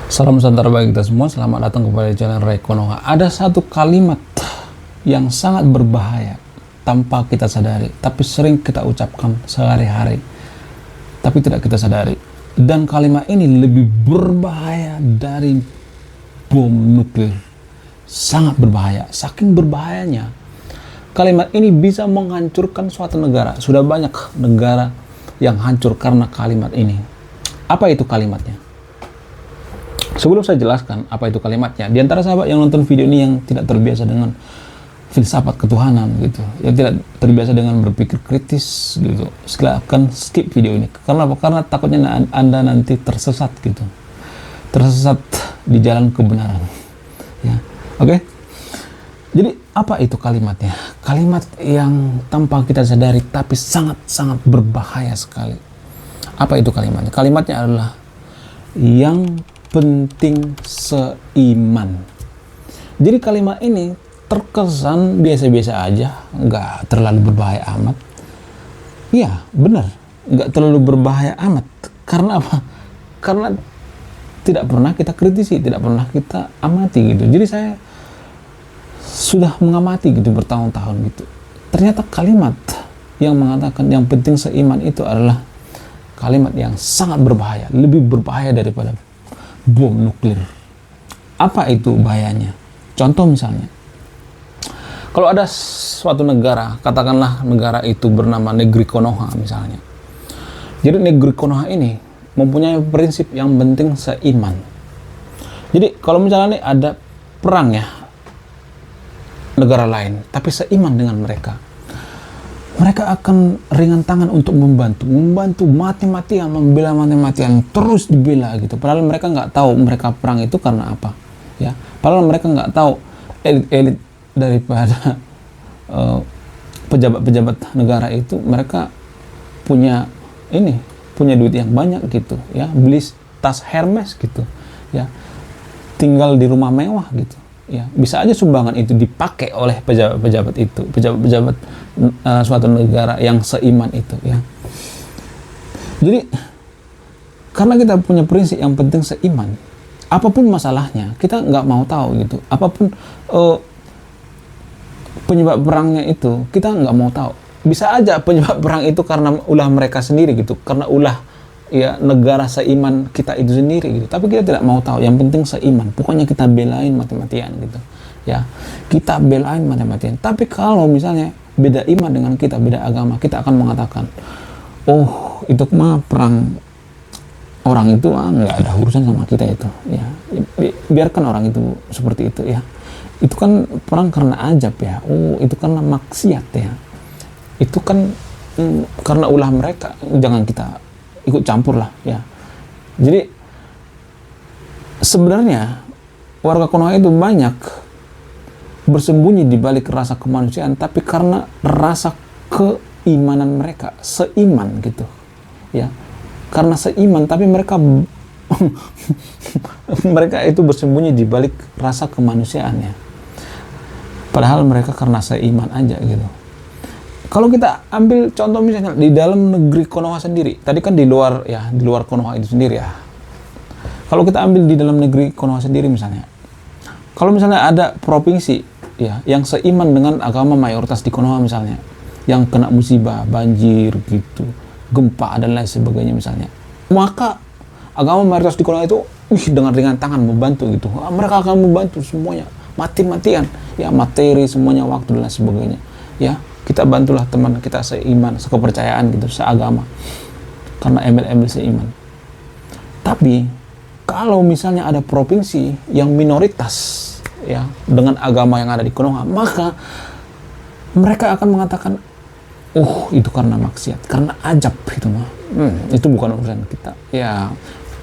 Salam sejahtera bagi kita semua, selamat datang kepada channel Ray Konoha. Ada satu kalimat yang sangat berbahaya tanpa kita sadari, tapi sering kita ucapkan sehari-hari, tapi tidak kita sadari. Dan kalimat ini lebih berbahaya dari bom nuklir. Sangat berbahaya, saking berbahayanya. Kalimat ini bisa menghancurkan suatu negara. Sudah banyak negara yang hancur karena kalimat ini. Apa itu kalimatnya? Sebelum saya jelaskan apa itu kalimatnya, di antara sahabat yang nonton video ini yang tidak terbiasa dengan filsafat ketuhanan gitu, yang tidak terbiasa dengan berpikir kritis gitu, silakan skip video ini. Karena apa? Karena takutnya Anda nanti tersesat gitu, tersesat di jalan kebenaran. Ya, oke. Jadi apa itu kalimatnya? Kalimat yang tanpa kita sadari tapi sangat-sangat berbahaya sekali. Apa itu kalimatnya? Kalimatnya adalah yang penting seiman. Jadi kalimat ini terkesan biasa-biasa aja, nggak terlalu berbahaya amat. Iya, benar, nggak terlalu berbahaya amat. Karena apa? Karena tidak pernah kita kritisi, tidak pernah kita amati gitu. Jadi saya sudah mengamati gitu bertahun-tahun gitu. Ternyata kalimat yang mengatakan yang penting seiman itu adalah kalimat yang sangat berbahaya, lebih berbahaya daripada bom nuklir. Apa itu bahayanya? Contoh misalnya, kalau ada suatu negara, katakanlah negara itu bernama Negeri Konoha misalnya. Jadi Negeri Konoha ini mempunyai prinsip yang penting seiman. Jadi kalau misalnya nih ada perang ya, negara lain, tapi seiman dengan mereka, mereka akan ringan tangan untuk membantu mati-matian, membela mati-matian, terus dibela gitu. Padahal mereka nggak tahu mereka perang itu karena apa, ya. Padahal mereka nggak tahu elit-elit daripada pejabat-pejabat negara itu, mereka punya duit yang banyak gitu, ya. Beli tas Hermes gitu, ya. Tinggal di rumah mewah gitu. Ya, bisa aja sumbangan itu dipakai oleh pejabat-pejabat itu, pejabat-pejabat suatu negara yang seiman itu, ya. Jadi karena kita punya prinsip yang penting seiman, apapun masalahnya kita nggak mau tahu gitu, apapun penyebab perangnya itu kita nggak mau tahu. Bisa aja penyebab perang itu karena ulah mereka sendiri gitu, karena ulah ya negara seiman kita itu sendiri gitu, tapi kita tidak mau tahu. Yang penting seiman, pokoknya kita belain mati-matian gitu, ya, kita belain mati-matian. Tapi kalau misalnya beda iman dengan kita, beda agama, kita akan mengatakan, oh itu mah perang, orang itu nggak ada urusan sama kita itu, ya, biarkan orang itu seperti itu, ya. Itu kan perang karena ajab, ya. Oh itu karena maksiat, ya. Itu kan karena ulah mereka, jangan kita ikut campur lah, ya. Jadi sebenarnya warga Konoha itu banyak bersembunyi di balik rasa kemanusiaan, tapi karena rasa keimanan mereka seiman gitu, ya. Karena seiman tapi mereka mereka itu bersembunyi di balik rasa kemanusiaannya, padahal mereka karena seiman aja gitu. Kalau kita ambil contoh misalnya di dalam negeri Konoha sendiri, tadi kan di luar Konoha itu sendiri, ya. Kalau kita ambil di dalam negeri Konoha sendiri misalnya, kalau misalnya ada provinsi, ya, yang seiman dengan agama mayoritas di Konoha misalnya, yang kena musibah, banjir gitu, gempa dan lain sebagainya misalnya, maka agama mayoritas di Konoha itu dengan ringan tangan membantu gitu. Mereka akan membantu semuanya, mati-matian, ya, materi semuanya, waktu dan lain sebagainya, ya. Kita bantulah teman kita seiman, sekepercayaan gitu, seagama, karena embel-embel seiman. Tapi kalau misalnya ada provinsi yang minoritas, ya, dengan agama yang ada di Konoha, maka mereka akan mengatakan, oh itu karena maksiat, karena ajab itu mah, itu bukan urusan kita, ya.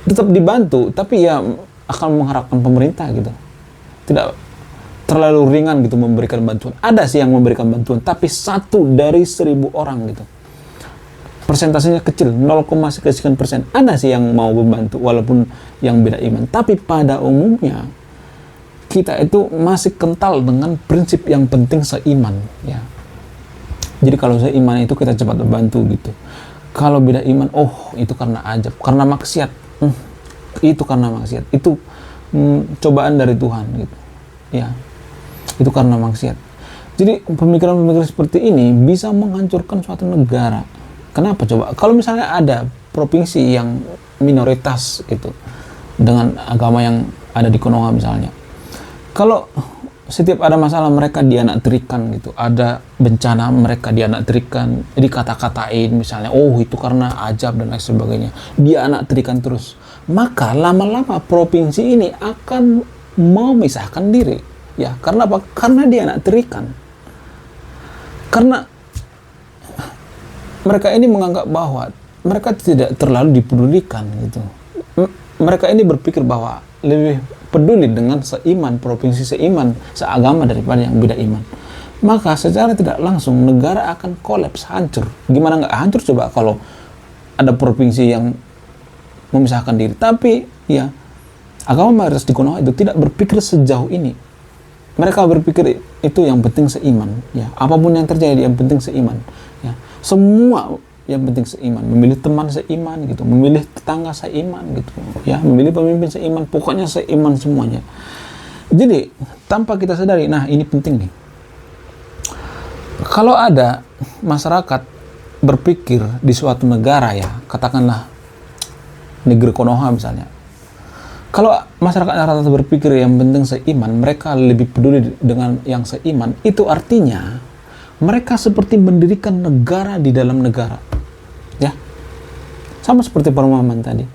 Tetap dibantu, tapi ya akan mengharapkan pemerintah gitu, tidak terlalu ringan gitu memberikan bantuan. Ada sih yang memberikan bantuan, tapi 1 dari 1000 orang gitu, persentasenya kecil, 0, sekian persen. Ada sih yang mau membantu walaupun yang beda iman, tapi pada umumnya kita itu masih kental dengan prinsip yang penting seiman, ya. Jadi kalau seiman itu kita cepat membantu gitu. Kalau beda iman, oh itu karena ajab, karena maksiat, itu karena maksiat. Itu cobaan dari Tuhan gitu. Ya. Itu karena maksiat. Jadi pemikiran-pemikiran seperti ini bisa menghancurkan suatu negara. Kenapa coba? Kalau misalnya ada provinsi yang minoritas gitu dengan agama yang ada di Konoha misalnya, kalau setiap ada masalah mereka dianaktirikan gitu, ada bencana mereka dianaktirikan, dikata-katain misalnya, oh itu karena ajab dan lain sebagainya, dianaktirikan terus, maka lama-lama provinsi ini akan memisahkan diri. Ya, karena apa? Karena dianaktirikan. Karena mereka ini menganggap bahwa mereka tidak terlalu dipedulikan gitu. Mereka ini berpikir bahwa lebih peduli dengan seiman, provinsi seiman, seagama daripada yang beda iman. Maka secara tidak langsung negara akan kolaps, hancur. Gimana nggak hancur coba kalau ada provinsi yang memisahkan diri. Tapi ya agama mayoritas di Konoha itu tidak berpikir sejauh ini. Mereka berpikir itu yang penting seiman, ya. Apapun yang terjadi yang penting seiman, ya. Semua yang penting seiman, memilih teman seiman gitu, memilih tetangga seiman gitu, ya, memilih pemimpin seiman, pokoknya seiman semuanya. Jadi tanpa kita sadari, nah ini penting nih. Kalau ada masyarakat berpikir di suatu negara, ya, katakanlah negeri Konoha misalnya. Kalau masyarakat rata-rata berpikir yang penting seiman, mereka lebih peduli dengan yang seiman, itu artinya mereka seperti mendirikan negara di dalam negara. Ya. Sama seperti perumpamaan tadi.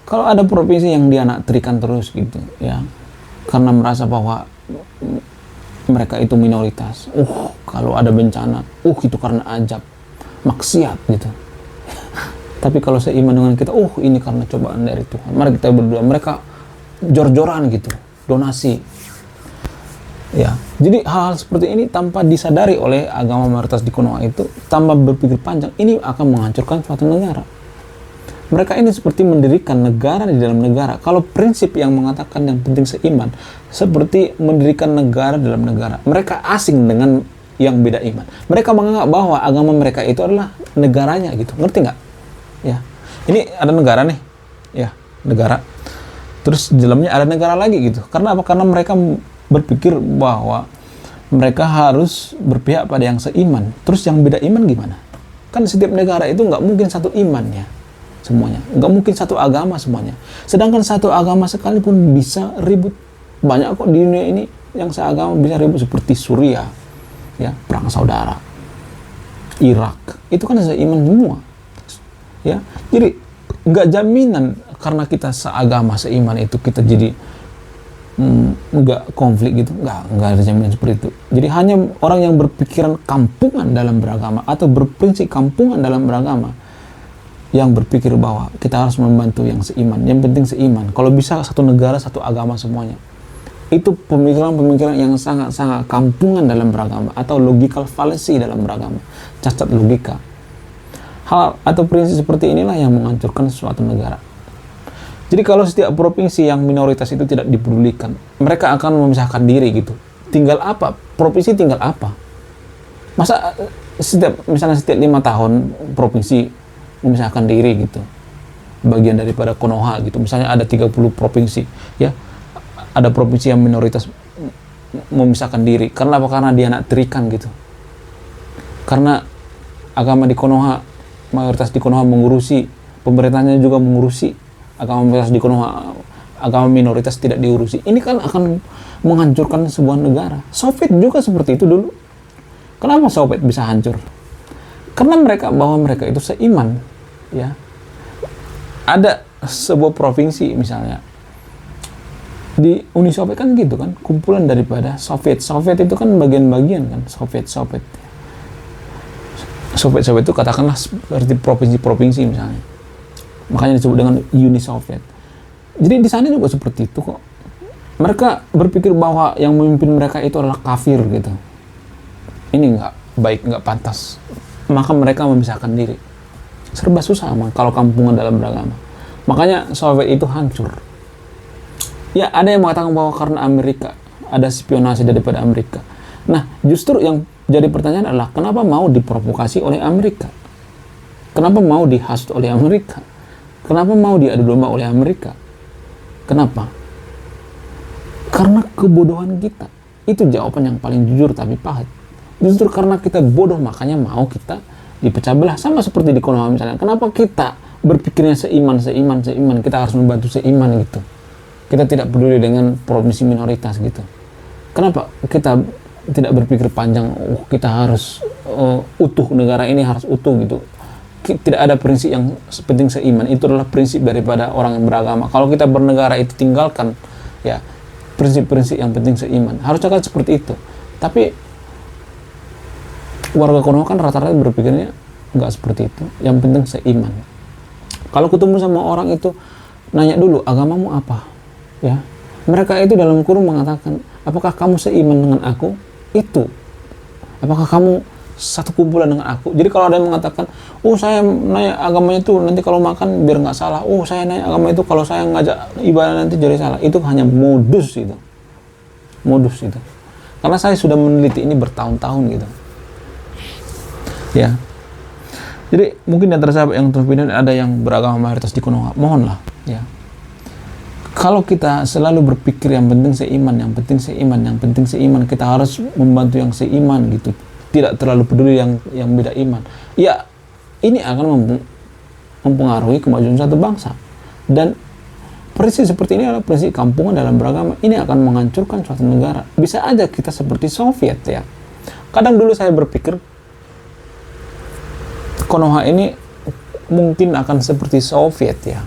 Kalau ada provinsi yang dianaktirikan terus gitu, ya. Karena merasa bahwa mereka itu minoritas. Kalau ada bencana, itu karena ajab, maksiat gitu. Tapi kalau seiman dengan kita, ini karena cobaan dari Tuhan. Mari kita berdoa. Mereka jor-joran gitu, donasi, ya. Jadi hal-hal seperti ini tanpa disadari oleh agama mayoritas di Konoha itu, tanpa berpikir panjang, ini akan menghancurkan suatu negara. Mereka ini seperti mendirikan negara di dalam negara. Kalau prinsip yang mengatakan yang penting seiman, seperti mendirikan negara dalam negara. Mereka asing dengan yang beda iman. Mereka menganggap bahwa agama mereka itu adalah negaranya gitu, ngerti nggak? Ya, ini ada negara nih, ya, negara. Terus di dalamnya ada negara lagi gitu. Karena apa? Karena mereka berpikir bahwa mereka harus berpihak pada yang seiman. Terus yang beda iman gimana? Kan setiap negara itu nggak mungkin satu iman ya semuanya. Nggak mungkin satu agama semuanya. Sedangkan satu agama sekalipun bisa ribut. Banyak kok di dunia ini yang seagama bisa ribut, seperti Suriah, ya, perang saudara, Irak. Itu kan seiman semua. Ya, jadi nggak jaminan karena kita seagama, seiman itu kita jadi nggak konflik gitu, nggak ada jaminan seperti itu. Jadi hanya orang yang berpikiran kampungan dalam beragama atau berprinsip kampungan dalam beragama yang berpikir bahwa kita harus membantu yang seiman, yang penting seiman. Kalau bisa satu negara, satu agama semuanya. Itu pemikiran-pemikiran yang sangat-sangat kampungan dalam beragama atau logical fallacy dalam beragama, cacat logika. Hal atau prinsip seperti inilah yang menghancurkan suatu negara. Jadi kalau setiap provinsi yang minoritas itu tidak dipedulikan, mereka akan memisahkan diri gitu. Tinggal apa? Provinsi tinggal apa? Masa misalnya setiap 5 tahun provinsi memisahkan diri gitu. Bagian daripada Konoha gitu. Misalnya ada 30 provinsi, ya. Ada provinsi yang minoritas memisahkan diri. Karena apa? Karena dianaktirikan gitu. Karena agama di Konoha, mayoritas di Konoha mengurusi, pemerintahnya juga mengurusi. Agama mayoritas di Konoha, agama minoritas tidak diurusi. Ini kan akan menghancurkan sebuah negara. Soviet juga seperti itu dulu. Kenapa Soviet bisa hancur? Karena bahwa mereka itu seiman, ya. Ada sebuah provinsi misalnya di Uni Soviet kan gitu kan, kumpulan daripada Soviet. Soviet itu kan bagian-bagian kan, Soviet. Soviet itu katakanlah seperti provinsi-provinsi misalnya. Makanya disebut dengan Uni Soviet. Jadi di sana juga seperti itu kok. Mereka berpikir bahwa yang memimpin mereka itu adalah kafir gitu. Ini nggak baik, nggak pantas. Maka mereka memisahkan diri. Serba susah emang kalau kampungan dalam beragama. Makanya Soviet itu hancur. Ya, ada yang mengatakan bahwa karena Amerika, ada spionase daripada Amerika. Nah, justru yang jadi pertanyaan adalah kenapa mau diprovokasi oleh Amerika? Kenapa mau dihasut oleh Amerika? Kenapa mau diadu domba oleh Amerika? Kenapa? Karena kebodohan kita. Itu jawaban yang paling jujur tapi pahit. Justru karena kita bodoh, makanya mau kita dipecah belah. Sama seperti di Konoha misalnya. Kenapa kita berpikirnya seiman, kita harus membantu seiman gitu. Kita tidak peduli dengan provinsi minoritas gitu. Kenapa kita tidak berpikir panjang, kita harus utuh, negara ini harus utuh gitu. Tidak ada prinsip yang penting seiman. Itu adalah prinsip daripada orang yang beragama. Kalau kita bernegara itu tinggalkan ya prinsip-prinsip yang penting seiman. Harusnya kan seperti itu. Tapi warga Konoha kan rata-rata berpikirnya nggak seperti itu. Yang penting seiman. Kalau ketemu sama orang itu, nanya dulu agamamu apa, ya. Mereka itu dalam kurung mengatakan, apakah kamu seiman dengan aku? Itu. Apakah kamu satu kumpulan dengan aku? Jadi kalau ada yang mengatakan, saya nanya agamanya itu nanti kalau makan biar nggak salah. Saya nanya agama itu kalau saya ngajak ibadah nanti jadi salah. Itu hanya modus itu. Modus itu. Karena saya sudah meneliti ini bertahun-tahun gitu. Ya. Jadi mungkin di antara sahabat yang terpilih ada yang beragama mayoritas di Konoha. Mohonlah, ya. Kalau kita selalu berpikir yang penting seiman, yang penting seiman, yang penting seiman, kita harus membantu yang seiman gitu. Tidak terlalu peduli yang beda iman. Ya, ini akan mempengaruhi kemajuan suatu bangsa. Dan prinsip seperti ini adalah prinsip kampungan dalam beragama. Ini akan menghancurkan suatu negara. Bisa aja kita seperti Soviet ya. Kadang dulu saya berpikir Konoha ini mungkin akan seperti Soviet ya.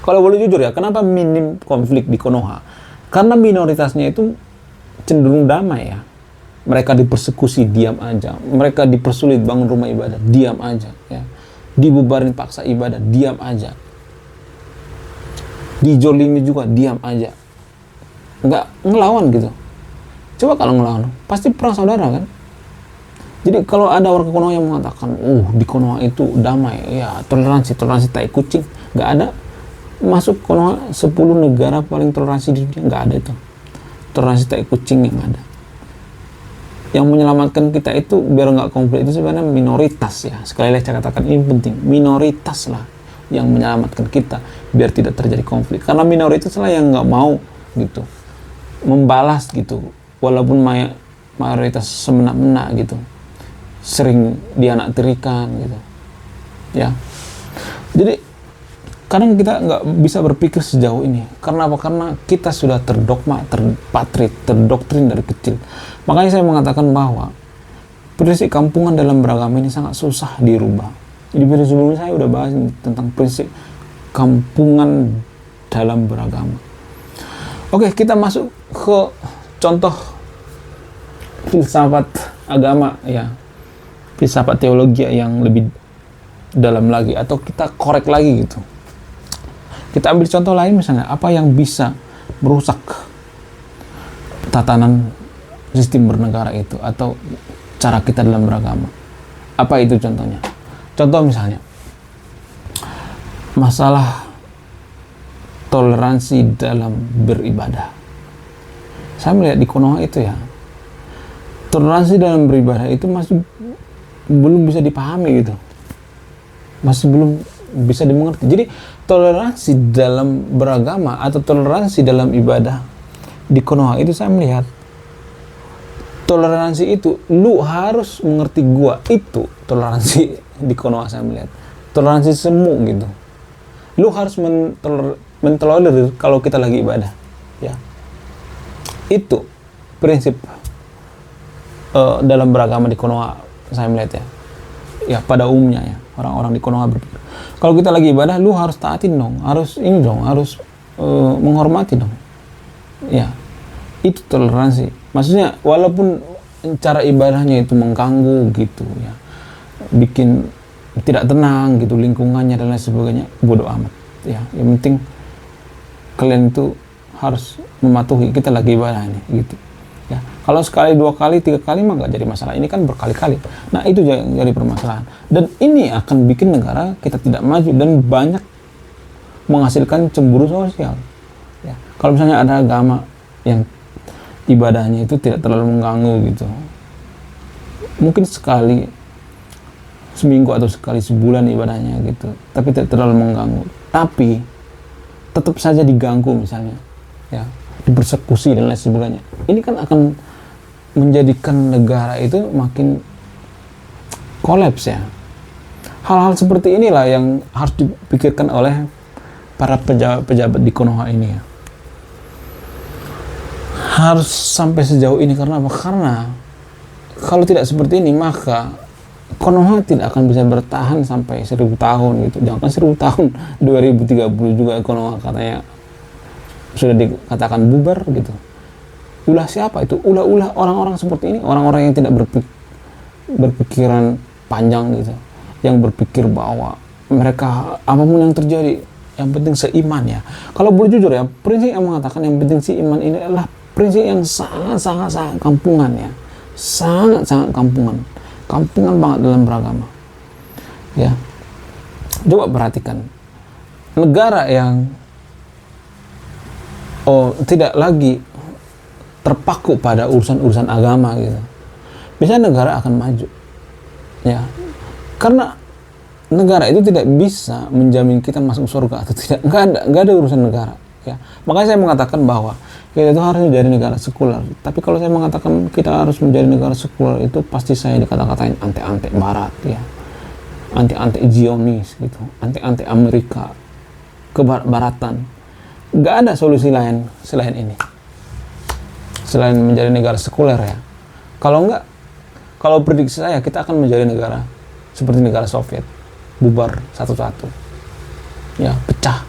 Kalau boleh jujur ya, kenapa minim konflik di Konoha? Karena minoritasnya itu cenderung damai ya. Mereka dipersekusi, diam aja. Mereka dipersulit bangun rumah ibadah, diam aja ya. Dibubarin paksa ibadah, diam aja. Dijolimi juga, diam aja. Nggak ngelawan gitu. Coba kalau ngelawan, pasti perang saudara kan? Jadi kalau ada warga Konoha yang mengatakan, di Konoha itu damai, ya toleransi tai kucing, nggak ada. Masuk Konoha 10 negara paling toleransi di dunia, nggak ada itu. Toleransi tai kucing yang ada. Yang menyelamatkan kita itu biar nggak konflik itu sebenarnya minoritas ya. Sekali lagi saya katakan ini penting, minoritas lah yang menyelamatkan kita biar tidak terjadi konflik. Karena minoritas lah yang nggak mau gitu membalas gitu, walaupun mayoritas semena-mena gitu. Sering dianaktirikan gitu ya. Jadi kadang kita nggak bisa berpikir sejauh ini. Karena apa? Karena kita sudah terdogma, terdoktrin dari kecil. Makanya saya mengatakan bahwa prinsip kampungan dalam beragama ini sangat susah dirubah. Di video sebelumnya saya udah bahas tentang prinsip kampungan dalam beragama. Oke, kita masuk ke contoh filsafat agama ya. Filsafat teologi yang lebih dalam lagi, atau kita korek lagi gitu. Kita ambil contoh lain misalnya, apa yang bisa merusak tatanan sistem bernegara itu atau cara kita dalam beragama. Apa itu contohnya? Contoh misalnya masalah toleransi dalam beribadah. Saya melihat di Konoha itu ya, toleransi dalam beribadah itu masih belum bisa dipahami gitu, masih belum bisa dimengerti. Jadi toleransi dalam beragama atau toleransi dalam ibadah di Konoha itu saya melihat toleransi itu lu harus mengerti gua, itu toleransi di Konoha. Saya melihat toleransi semu gitu, lu harus mentolerir kalau kita lagi ibadah ya. Itu prinsip dalam beragama di Konoha saya melihat ya pada umumnya ya, orang-orang di Konoha berpikir kalau kita lagi ibadah lu harus taatin dong, harus ini dong, harus menghormati dong ya. Itu toleransi, maksudnya walaupun cara ibadahnya itu mengganggu gitu ya, bikin tidak tenang gitu lingkungannya dan lain sebagainya, bodo amat ya. Yang penting kalian itu harus mematuhi, kita lagi ibadah nih gitu ya. Kalau sekali, 2 kali, 3 kali mah nggak jadi masalah. Ini kan berkali-kali. Nah itu jadi permasalahan. Dan ini akan bikin negara kita tidak maju dan banyak menghasilkan cemburu sosial. Ya. Kalau misalnya ada agama yang ibadahnya itu tidak terlalu mengganggu gitu, mungkin sekali seminggu atau sekali sebulan ibadahnya gitu, tapi tidak terlalu mengganggu. Tapi tetap saja diganggu misalnya, ya, dipersekusi dan lain sebagainya. Ini kan akan menjadikan negara itu makin kolaps ya. Hal-hal seperti inilah yang harus dipikirkan oleh para pejabat di Konoha ini ya. Harus sampai sejauh ini karena apa? Karena kalau tidak seperti ini maka Konoha tidak akan bisa bertahan sampai 1000 tahun gitu. Jangan 1000 tahun, 2030 juga Konoha katanya sudah dikatakan bubar gitu. Ulah siapa itu? Ulah orang-orang seperti ini, orang-orang yang tidak berpikiran panjang gitu, yang berpikir bahwa mereka apapun yang terjadi yang penting seiman ya. Kalau boleh jujur ya, prinsip yang mengatakan yang penting seiman ini adalah prinsip yang sangat kampungan ya, sangat kampungan banget dalam beragama ya. Coba perhatikan negara yang tidak lagi terpaku pada urusan agama gitu, biasanya negara akan maju ya, karena negara itu tidak bisa menjamin kita masuk surga atau tidak. Nggak ada urusan negara ya. Makanya saya mengatakan bahwa kita itu harus menjadi negara sekuler. Tapi kalau saya mengatakan kita harus menjadi negara sekuler, itu pasti saya dikata-katain anti-anti barat ya, anti-anti Zionis gitu, anti-anti Amerika, kebaratan. Nggak ada solusi lain selain ini, selain menjadi negara sekuler ya. Kalau prediksi saya, kita akan menjadi negara seperti negara Soviet, bubar satu-satu ya, pecah.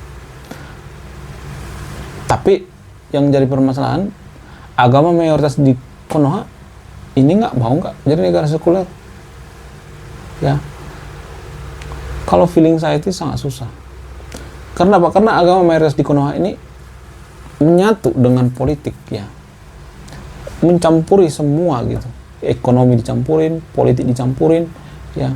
Tapi yang jadi permasalahan, agama mayoritas di Konoha ini nggak jadi negara sekuler ya. Kalau feeling saya itu sangat susah. Karena apa? Karena agama mayoritas di Konoha ini menyatu dengan politik ya, mencampuri semua gitu. Ekonomi dicampurin, politik dicampurin ya,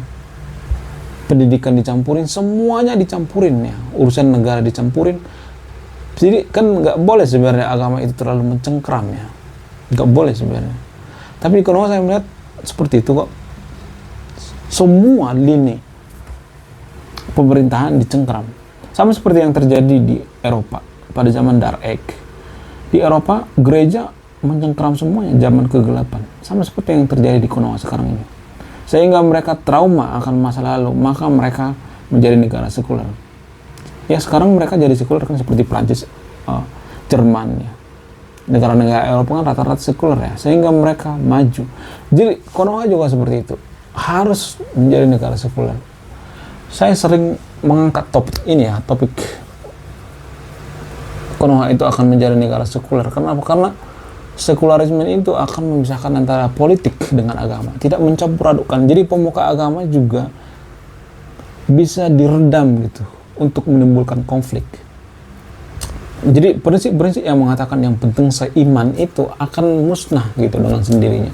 pendidikan dicampurin, semuanya dicampurin ya, urusan negara dicampurin. Jadi kan nggak boleh sebenarnya agama itu terlalu mencengkram ya, nggak boleh sebenarnya. Tapi di Konoha saya melihat seperti itu kok, semua lini pemerintahan dicengkram, sama seperti yang terjadi di Eropa pada zaman Dark Age. Di Eropa gereja mencengkram semuanya, zaman kegelapan, sama seperti yang terjadi di Konoha sekarang ini, sehingga mereka trauma akan masa lalu, maka mereka menjadi negara sekuler. Ya sekarang mereka jadi sekuler kan, seperti Prancis, Jerman ya, negara-negara Eropa kan rata-rata sekuler ya, sehingga mereka maju. Jadi Konoha juga seperti itu, harus menjadi negara sekuler. Saya sering mengangkat topik ini ya, topik Konoha itu akan menjadi negara sekuler. Kenapa? Karena sekularisme itu akan memisahkan antara politik dengan agama, tidak mencampur adukkan. Jadi pemuka agama juga bisa diredam gitu untuk menimbulkan konflik. Jadi prinsip-prinsip yang mengatakan yang penting seiman itu akan musnah gitu dengan sendirinya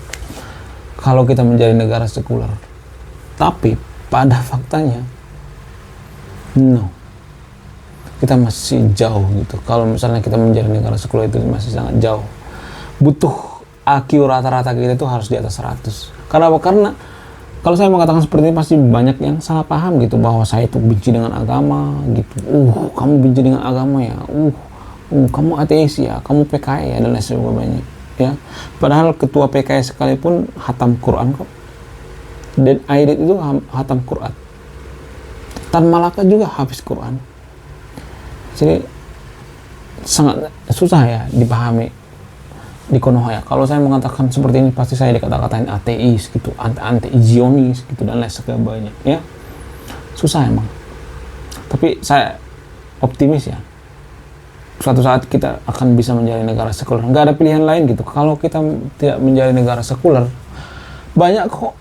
kalau kita menjadi negara sekuler. Tapi pada faktanya no, kita masih jauh gitu. Kalau misalnya kita menjadi negara sekuler itu masih sangat jauh. Butuh IQ rata-rata kita itu harus di atas 100. Karena apa? Karena kalau saya mengatakan seperti ini pasti banyak yang salah paham gitu, bahwa saya itu benci dengan agama gitu. Kamu benci dengan agama ya. Kamu ateis ya, kamu PKI ya, dan lain sebagainya ya. Padahal ketua PKI sekalipun hatam Quran kok. Dan Aidit itu hatam Quran. Tan Malaka juga habis Quran. Jadi sangat susah ya dipahami di Konoha ya. Kalau saya mengatakan seperti ini pasti saya dikata-katain ateis gitu, anti Zionis gitu, dan lain sebagainya ya. Susah emang. Tapi saya optimis ya, suatu saat kita akan bisa menjadi negara sekuler. Nggak ada pilihan lain gitu. Kalau kita tidak menjadi negara sekuler, banyak kok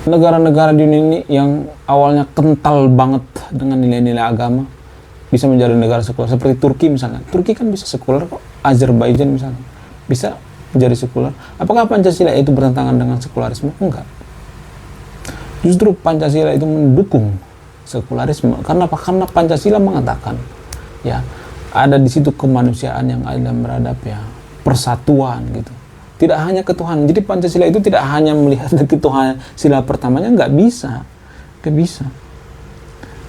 negara-negara di dunia ini yang awalnya kental banget dengan nilai-nilai agama bisa menjadi negara sekuler. Seperti Turki misalnya. Turki kan bisa sekuler kok. Azerbaijan misalnya bisa menjadi sekuler. Apakah Pancasila itu bertentangan dengan sekularisme? Enggak. Justru Pancasila itu mendukung sekularisme. Karena apa? Karena Pancasila mengatakan ya, ada di situ kemanusiaan yang adil dan beradab ya, persatuan gitu. Tidak hanya ketuhanan. Jadi Pancasila itu tidak hanya melihat ketuhanan, sila pertamanya nggak bisa.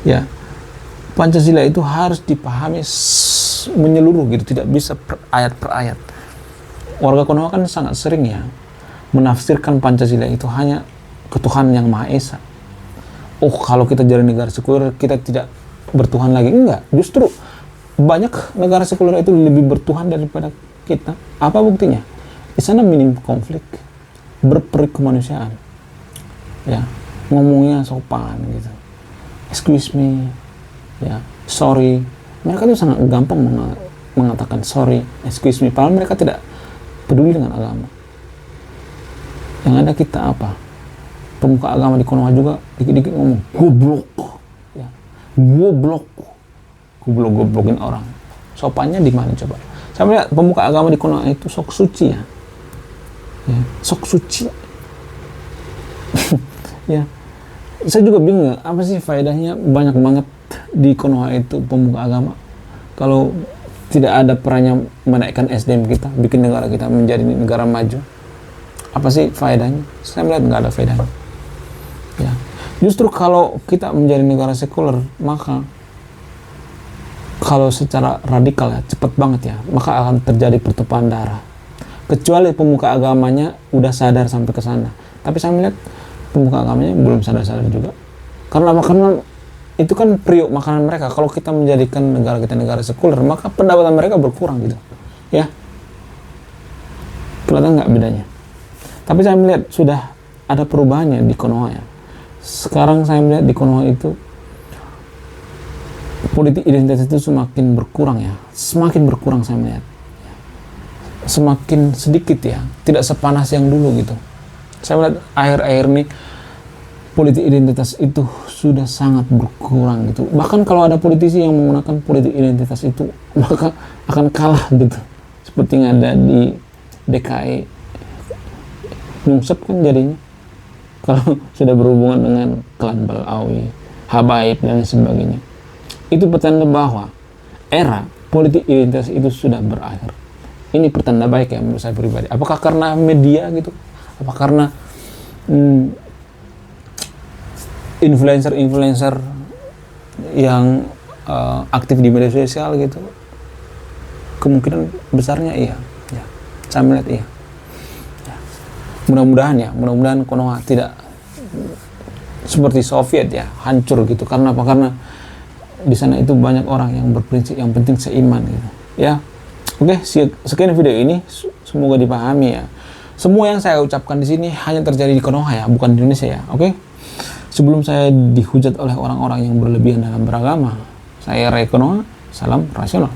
Ya. Pancasila itu harus dipahami menyeluruh gitu, tidak bisa per ayat. Warga Konoha kan sangat sering ya menafsirkan Pancasila itu hanya ketuhanan yang Maha Esa. Oh, kalau kita jadi negara sekuler kita tidak bertuhan lagi. Enggak, justru banyak negara sekuler itu lebih bertuhan daripada kita. Apa buktinya? Di sana minim konflik, berperi kemanusiaan, ya, ngomongnya sopan gitu, excuse me, ya, sorry. Mereka tuh sangat gampang mengatakan sorry, excuse me, padahal mereka tidak peduli dengan agama. Yang ada kita apa? Pemuka agama di Konoha juga dikit-dikit ngomong goblok, ya, goblokin orang. Sopannya di mana coba? Saya melihat pemuka agama di Konoha itu sok suci ya, sok suci. Ya, saya juga bingung apa sih faedahnya banyak banget di Konoha itu pemuka agama kalau tidak ada perannya menaikkan SDM kita, bikin negara kita menjadi negara maju. Apa sih faedahnya? Saya melihat nggak ada faedahnya. Ya, justru kalau kita menjadi negara sekuler, maka kalau secara radikal ya, cepat banget ya, maka akan terjadi pertumpahan darah. Kecuali pemuka agamanya udah sadar sampai ke sana. Tapi saya melihat pemuka agamanya belum sadar-sadar juga. Karena itu kan priuk makanan mereka. Kalau kita menjadikan negara kita negara sekuler, maka pendapatan mereka berkurang gitu. Ya. Kelihatan nggak bedanya? Tapi saya melihat sudah ada perubahannya di Konoha ya. Sekarang saya melihat di Konoha itu politik identitas itu semakin berkurang ya. Semakin berkurang saya melihat. Semakin sedikit ya, tidak sepanas yang dulu gitu. Saya melihat akhir-akhir ini politik identitas itu sudah sangat berkurang gitu. Bahkan kalau ada politisi yang menggunakan politik identitas itu, maka akan kalah gitu. Seperti yang ada di DKI, nyungsep kan jadinya kalau sudah berhubungan dengan klan Balawi, Habaib dan sebagainya. Itu pertanda bahwa era politik identitas itu sudah berakhir. Ini pertanda baik ya menurut saya pribadi. Apakah karena media gitu? Apa karena influencer yang aktif di media sosial gitu? Kemungkinan besarnya iya. Ya, saya melihat iya. Ya. Mudah-mudahan Konoha tidak seperti Soviet ya, hancur gitu. Karena apa? Karena di sana itu banyak orang yang berprinsip yang penting seiman gitu. Ya. Oke, sekian video ini, semoga dipahami ya. Semua yang saya ucapkan di sini hanya terjadi di Konoha ya, bukan di Indonesia ya. Oke. Sebelum saya dihujat oleh orang-orang yang berlebihan dalam beragama, saya Ray Konoha, salam rasional.